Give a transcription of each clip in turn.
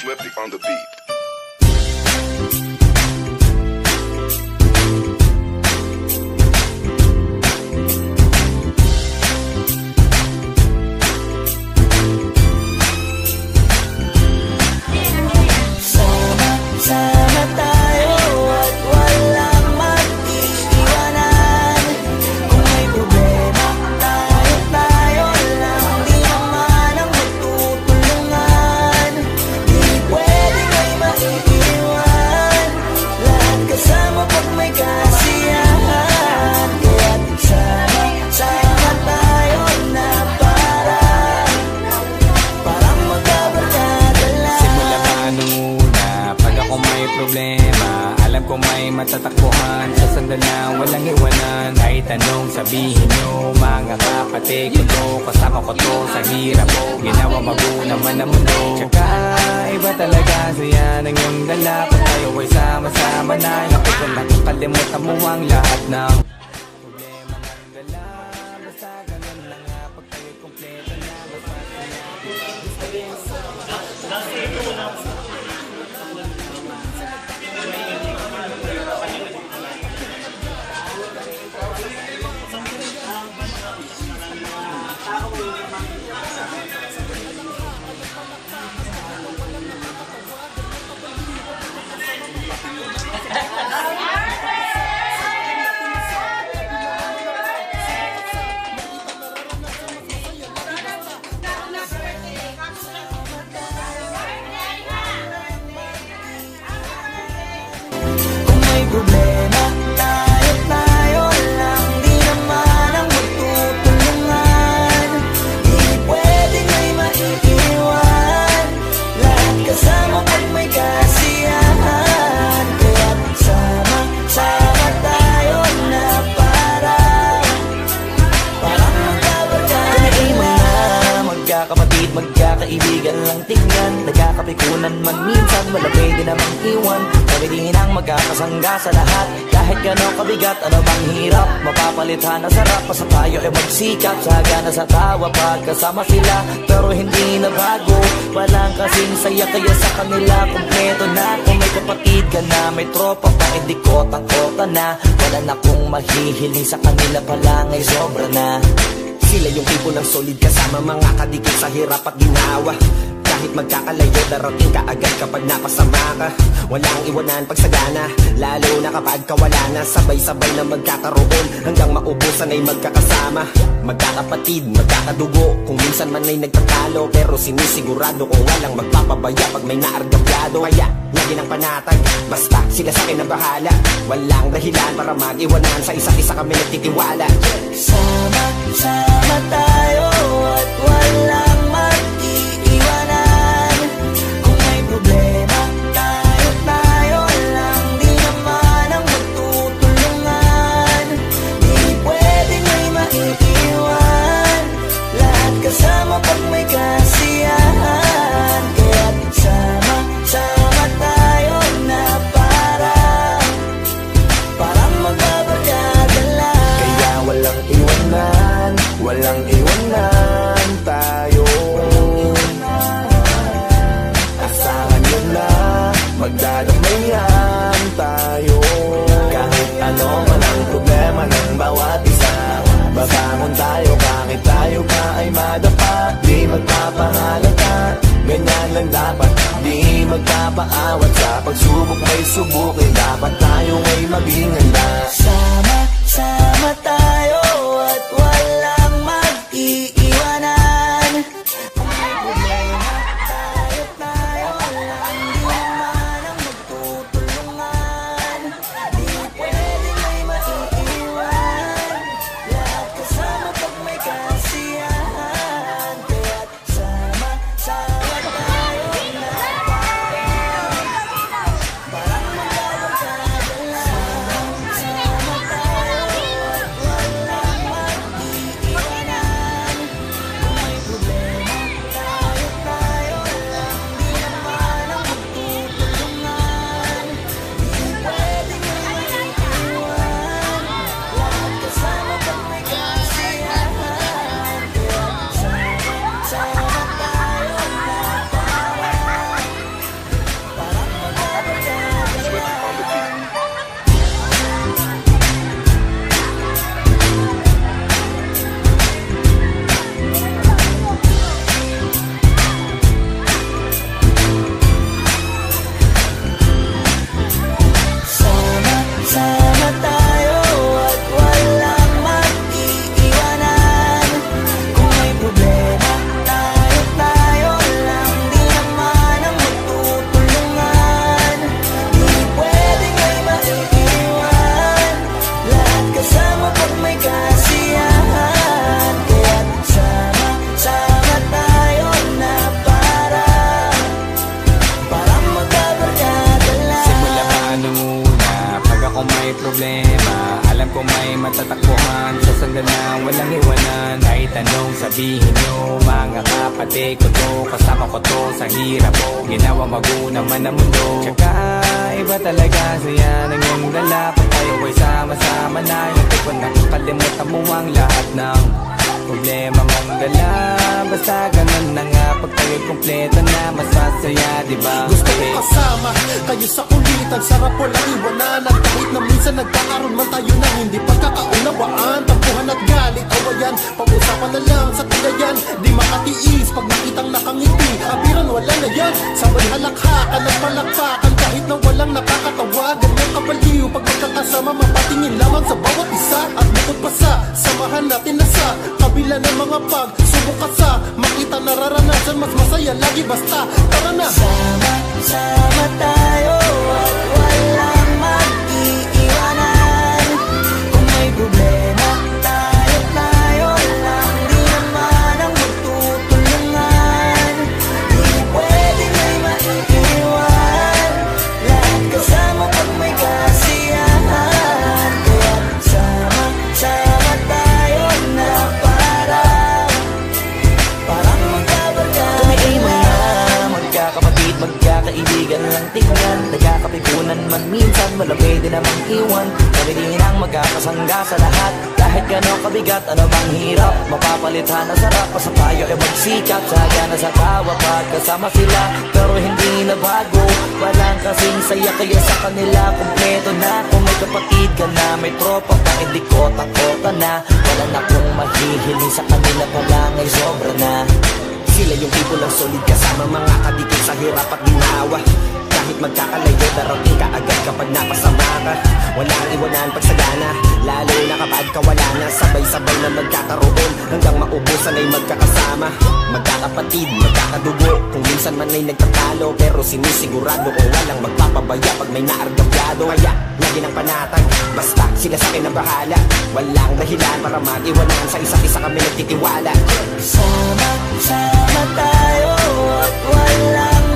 Swifty on the beat. Sama tayo at walang mag-iiwanan. Kung may problema, tayo lang, di naman ang magtutulungan. Di pwede may maiiwan, lahat kasama pag may kasiyahan. Kaya't sama tayo na parang magkabarkada lang. Simula pa nung una, pag ako may problema, alam ko may matatakbuhan. Sa sandalang walang iwanan, kahit anong sabihin nyo, mga kapatid ko to, kasama ko to sa hirap ko, ginawa bago naman ang mundo. Tsaka iba talaga saya ng iyong dala, kung tayo ay sama-sama na, lapit ko lang kung kalimutan mo ang lahat ng problema ng dala. Basta ganun lang nga, pag tayo'y kompleto na, basta Kung may problema, tayo lang, di naman ang magtutulungan. Di pwedeng may maiiwan, lahat kasama pag may kasiyahan. Kaya't sama tayo na parang magkabarkada lang. Magkakapatid, magkakaibigan lang tingnan, nagkakapikunan man minsan, wala pwede namang iwan. Kami din ang magkakasangga sa lahat, kahit gano'ng kabigat, ano bang hirap, mapapalitan na sarap. Basta tayo ay magsikap, sagana sa tawa pagkasama sila, pero hindi na bago, walang kasing saya. Kaya sa kanila kompleto na, kung may kapatid ka na, may tropa pa, hindi kotang-kota na. Wala na kong mahihiling sa kanila pa lang ay sobra na. Sila yung tipo ng solid kasama, mga kadikit sa hirap at ginawa. Kahit magkakalayo, darating ka agad kapag napasama ka. Walang iwanan pag sagana, lalo na kapag kawala na. Sabay-sabay na magkakaroon, hanggang maubusan ay magkakasama. Magkakapatid, magkakadugo, kung minsan man ay nagtatalo, pero sinisigurado ko walang magpapabaya pag may naargabyado. Kaya, lagi ng panatag, basta sila sa akin ang bahala. Walang dahilan para mag-iwanan, sa isa't isa kami nagtitiwala. Sama tayo at walang mag-iiwanan. Kung may problema, tayo lang, di naman ang magtutulungan. Di pwedeng may maiiwan, lahat kasama pag may kasiyahan. Kaya't sama tayo na parang magbabarkada lang. Kaya walang iwanan tayo. Asahan nyo na, magdadamayan tayo. Kahit ano man ang problema ng bawat isa, babangon tayo kahit tayo pa ay madapa. Di magpapahalata, ganyan lang dapat. Di magpapaawat, sa pagsubok may subukin, dapat tayo ay maging handa. Sama tayo at walang mag-iiwanan. Kung may problema, tayo lang, di naman ang magtutulungan. Di pwedeng may maiiwan, lahat kasama pag may kasiyahan. Kaya't sama tayo na parang magkabarkada lang. Sama tayo matatakbuhan Sa sandalang walang iwanan Kahit anong sabihin nyo Mga kapatid ko to, kasama ko to Sa hirap ko, ginawa maguna man ang mundo Tsaka iba talaga saya ng iyong dala Pag tayo ay sama-sama na Hindi ko nakakalimutan mo ang lahat ng problema mong dala Basta ganun na nga Pag tayo'y kumpleto na mas masaya, diba? Gusto ko kasama kayo sa kulitan. Sarap walang iwanan. At kahit na minsan nagkakaroon man tayo ng hindi pagkakaunawaan, tampuhan at galit, awayan, pag-usapan na lang sa tagayan. Di makatiis pag nakitang nakangiti, abiran wala na yan. Sabay halakhakan at palakpakan kahit na walang nakakatawa. Ganyang kabaliw pag magkakasama, mapatingin lamang sa bawat isa. At bukod pa sa samahan natin na sa kabila ng mga pagsubok ka sa makita nararanasan, mas masaya lagi basta tara na. Sama tayo at walang mag-iiwanan. Kung may problema, tayo lang din naman ang magtutulungan. Di pwede may maiiwan, lahat kasama pag may kasiyahan. Kaya sama tayo na parang magkabarkada. Kung may mga magkakapatid, magkakaibigan lang tingnan, nagkakapikunan man minsan, wala pwede namang iwan. Kami din ang magkakasangga sa lahat. Kahit gano'ng kabigat, ano bang hirap, mapapalitan na sarap. Basta tayo ay magsikap, sagana sa tawa pagkasama sila. Pero hindi na bago, walang kasing saya. Kaya sa kanila kumpleto na. Kung may kapatid ka na, may tropa ka, hindi kota-kota na. Wala na kung mahihiling sa kanila pa lang ay sobra na. Sila yung tipo ng solid kasama, mga kadikit sa hirap at ginawa. Kahit magkakalayo, darating ka agad kapag napasama ka. Walang iwanan pag sagana, lalo na kapag kawala na. Sabay-sabay na magkakaroon, hanggang maubusan ay magkakasama. Magkakapatid, magkakadugo, kung minsan man ay nagtatalo, pero sinisigurado kung walang magpapabaya pag may naargabyado. Kaya, lagi ng panatag, basta sila sa akin ang bahala. Walang dahilan para mag-iwanan, sa isa't isa kami nagtitiwala. Sama tayo at walang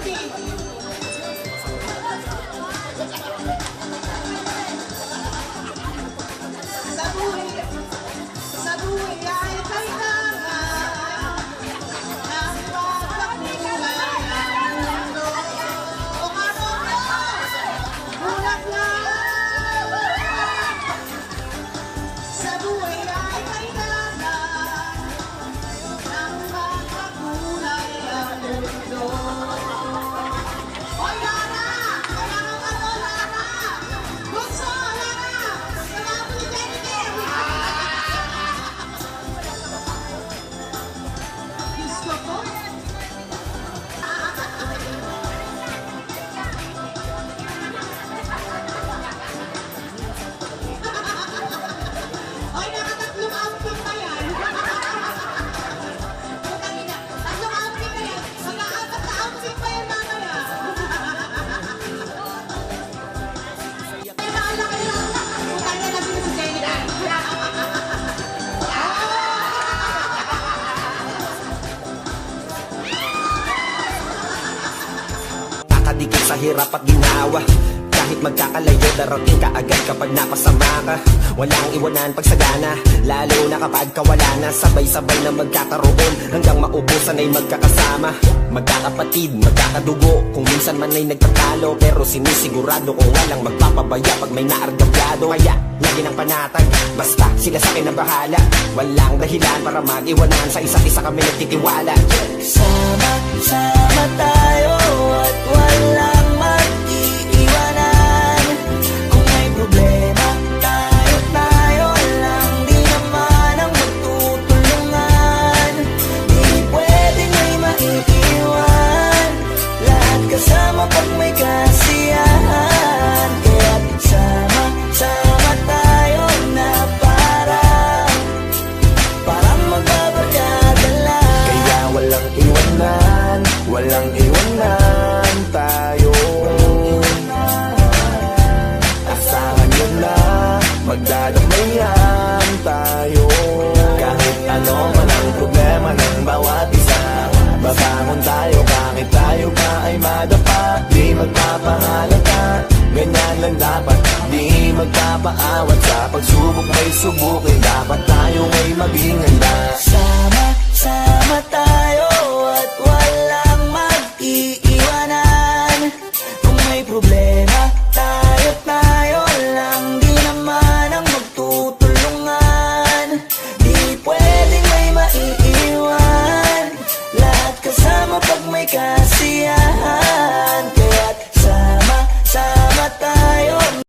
Sa buhay ay kailangan ng pagkakulay ng mundo. O ano na, bulat lang. Sa buhay ay kailangan ng pagkakulay ang mundo. Hoy, Lara! Kailangan ka to, Lara! Bunso, Lara! Kailangan mo ni Jenny! Gusto ko? Hoy, nakatatlong outfit pa yan. Putang ina, tatlong outfit na yan. Mag-aapat na outfit pa yan mamaya. Ay, nakalaki lang. Putang ina, nandito si Jenny. Kakadikit sa hirap at ginawa. Kahit magkakalayo, darating ka agad kapag napasama ka. Walang iwanan pagsagana, lalo na kapag kawala na. Sabay-sabay na magkakaroon, hanggang maubusan ay magkakasama. Magkakapatid, magkakadugo, kung minsan man ay nagtatalo. Pero sinisigurado kung walang magpapabaya pag may naargabyado. Kaya, lagi ng panatag, basta sila sa akin ang bahala. Walang dahilan para mag-iwanan, sa isa't isa kami nagtitiwala. Sama-sama tayo at walang mag-iiwanan. Kung may problema, tayo lang. Di naman ang magtutulungan. Di pwedeng may maiiwan. Lahat kasama pag may kasiyahan. Kaya sama-sama tayo na parang magbabarkada lang. Kaya walang iwanan tayo. Asahan nyo na, magdadamayan tayo. Kahit ano man ang problema ng bawat isa, babangon tayo kahit tayo pa ay madapa. Di magpapahalata, ganyan lang dapat. Di magpapaawat sa pagsubok may subukin. Dapat tayo ay maging handa. Sama tayo at walang mag-iiwanan. Kung may problema,